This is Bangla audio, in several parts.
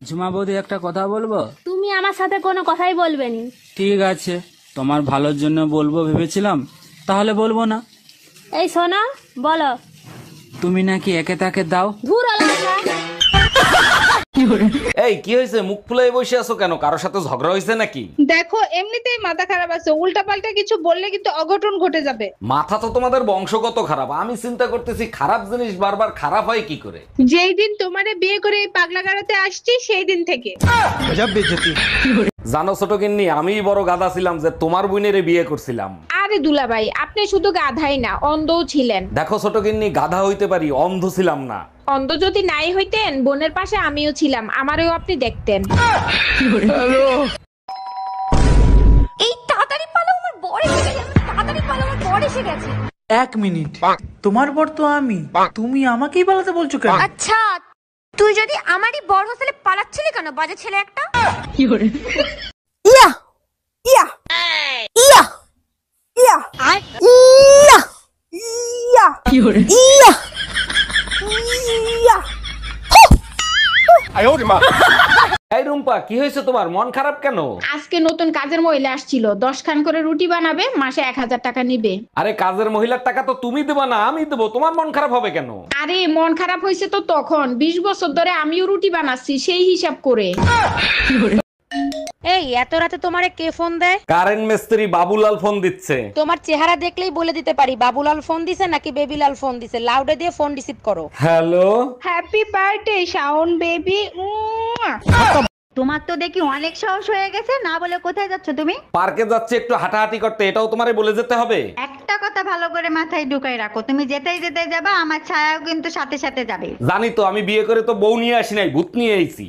ঝুমা বৌদি একটা কথা বলবো? তুমি আমার সাথে কোনো কথাই বলবে নি। ঠিক আছে, তোমার ভালোর জন্য বলবো ভেবেছিলাম, তাহলে বলবো না। এই শোনো, বলো। তুমি নাকি একে তাকে দাও? ধুর আলাদা। এই কি হয়েছে, মুখ ফুলে বসে আছো কেন? কারোর সাথে ঝগড়া হয়েছে নাকি? দেখো এমনিতেই মাথা খারাপ আছে, উল্টাপাল্টা কিছু বললে কিন্তু অঘটন ঘটে যাবে। মাথা তো তোমাদের বংশগত খারাপ। আমি চিন্তা করতেছি খারাপ জিনিস বারবার খারাপ হয় কি করে। যেই দিন তোমারে বিয়ে করে এই পাগলা গাড়াতে আসছি সেই দিন থেকে। জানো ছোট গিন্নি, আমিই বড় গাধা ছিলাম যে তোমার বোনের বিয়ে করছিলাম। আরে দুলাভাই, আপনি শুধু গাধাই না, অন্ধও ছিলেন। দেখো ছোট গিন্নি, গাধা হইতে পারি, অন্ধ ছিলাম না। অন্ধ যদি নাই হইতেন, বোনের পাশে আমিও ছিলাম, আমারও আপনি দেখতেন। এই তাড়াতাড়ি পালো, আমার বর এসে গেছে। তাড়াতাড়ি পালো, আমার বর এসে গেছে। 1 মিনিট, তোমার বর তো আমি, তুমি আমাকেই পালাতে বলছো কেন? আচ্ছা, তুই যদি আমারই বর হোস্টেলে পালাচ্ছিলি কেন, বাজে ছেলে একটা? ইয়া ইয়া ইয়া ইয়া ইয়া ইয়া ইয়া ইয়া এই রুম্পা, কি হয়েছে তোমার? মন খারাপ কেন? আজকে নতুন কাজের মহিলা আসছিল, 10 খান করে রুটি বানাবে, মাসে 1000 টাকা নিবে। আরে কাজের মহিলার টাকা তো তুমি দেবা না, আমি দেবো। তোমার মন খারাপ হবে কেন? আরে মন খারাপ হয়েছে তো তখন, 20 বছর ধরে আমিও রুটি বানাচ্ছি, সেই হিসাব করে। এই এত রাতে তোমারে কে ফোন দেয়? কারেন্ট মিস্ত্রি বাবুলাল ফোন দিচ্ছে। তোমার চেহারা দেখলেই বলে দিতে পারি বাবুলাল ফোন দিছে নাকি বেবিলাল ফোন দিছে। লাউডে দিয়ে ফোন রিসিভ করো। Hello, happy birthday Shaon baby. তোমার তো দেখি অনেক সাহস হয়ে গেছে, না বলে কোথায় যাচ্ছ তুমি? পার্কে যাচ্ছে একটু হাঁটাহাঁটি করতে, এটাও তোমারে বলে যেতে হবে? একটা কথা ভালো করে মাথায় ঢুকাই রাখো, তুমি যেতেই যেতে যাবা, আমার ছায়াও কিন্তু সাথে সাথে যাবে। জানি তো, আমি বিয়ে করে তো বউ নিয়ে আসি নাই, ভূত নিয়ে আইছি।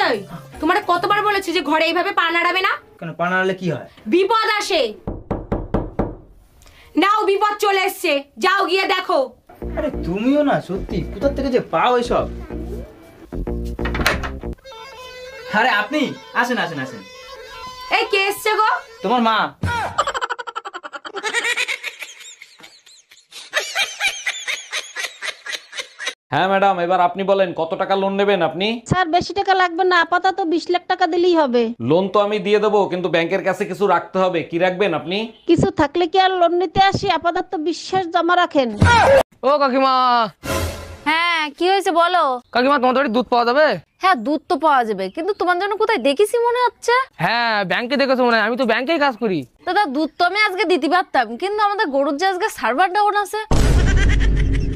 এই তোমারে কতবার বলেছি যে ঘরে এইভাবে পা নাড়াবে না? কেন পা নাড়ালে কি হয়? বিপদ আসে। নাও, বিপদ চলে এসছে, যাও গিয়ে দেখো। আরে তুমিও না, সত্যি কোথা থেকে যে পাও এসব? আরে আপনি আসেন আসেন আসেন। এই কে এসছে গো? তোমার মা। হ্যাঁ ম্যাডাম, এবার আপনি বলেন কত টাকা লোন নেবেন আপনি? স্যার বেশি টাকা লাগবে না, আপাতত 20 লাখ টাকা দিলেই হবে। লোন তো আমি দিয়ে দেবো, কিন্তু ব্যাংকের কাছে কিছু রাখতে হবে। কি রাখবেন আপনি? কিছু থাকলে কি আর লোন নিতে আসি, আপাতত বিশ্বাস জমা রাখেন। ও কাকিমা। হ্যাঁ, কি হয়েছে বলো। কাকিমা, তোমার বাড়ি দুধ পাওয়া যাবে? হ্যাঁ, দুধ তো পাওয়া যাবে, কিন্তু তোমার জন্য কোথায় দেখেছি মনে হচ্ছে। হ্যাঁ, ব্যাংকে দেখেছো মনে হয়, আমি তো ব্যাংকেই কাজ করি। দাদা, দুধ তো আমি আজকে দিতে পারতাম, কিন্তু আমাদের গরুর যে আজকে সার্ভার ডাউন আছে।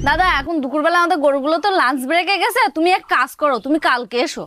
দাদা, এখন দুপুরবেলা আমাদের গরুগুলো তো লাঞ্চ ব্রেকে গেছে, তুমি এক কাজ করো, তুমি কালকে এসো।